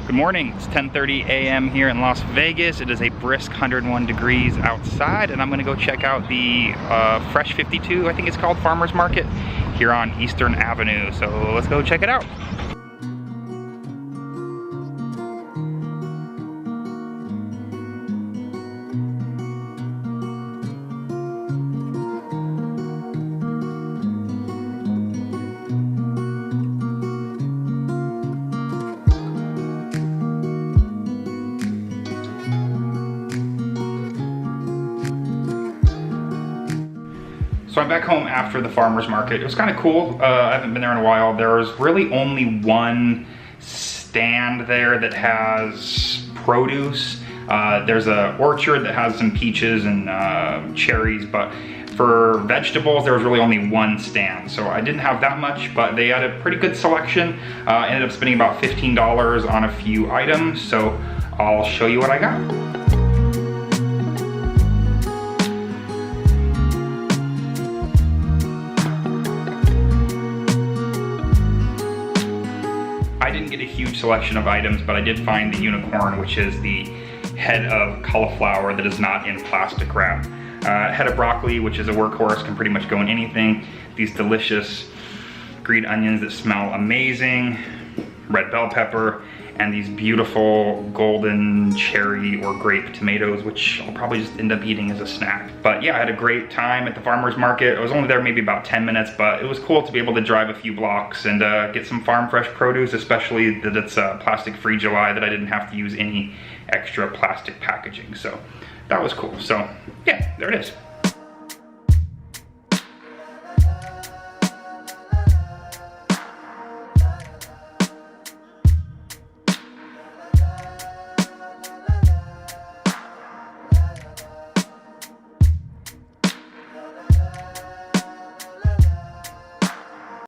Good morning, it's 10:30 a.m. here in Las Vegas. It is a brisk 101 degrees outside, and I'm gonna go check out the Fresh 52, I think it's called, Farmers Market here on Eastern Avenue. So let's go check it out. So I'm back home after the farmer's market. It was kind of cool. I haven't been there in a while. There's really only one stand there that has produce. There's an orchard that has some peaches and cherries, but for vegetables, there was really only one stand. So I didn't have that much, but they had a pretty good selection. Ended up spending about $15 on a few items. So I'll show you what I got. I didn't get a huge selection of items, but I did find the unicorn, which is the head of cauliflower that is not in plastic wrap. Head of broccoli, which is a workhorse, can pretty much go in anything. These delicious green onions that smell amazing, red bell pepper, and these beautiful golden cherry or grape tomatoes, which I'll probably just end up eating as a snack. But yeah, I had a great time at the farmer's market. I was only there maybe about 10 minutes, but it was cool to be able to drive a few blocks and get some farm fresh produce, especially that it's plastic free July, that I didn't have to use any extra plastic packaging. So that was cool. So yeah, there it is.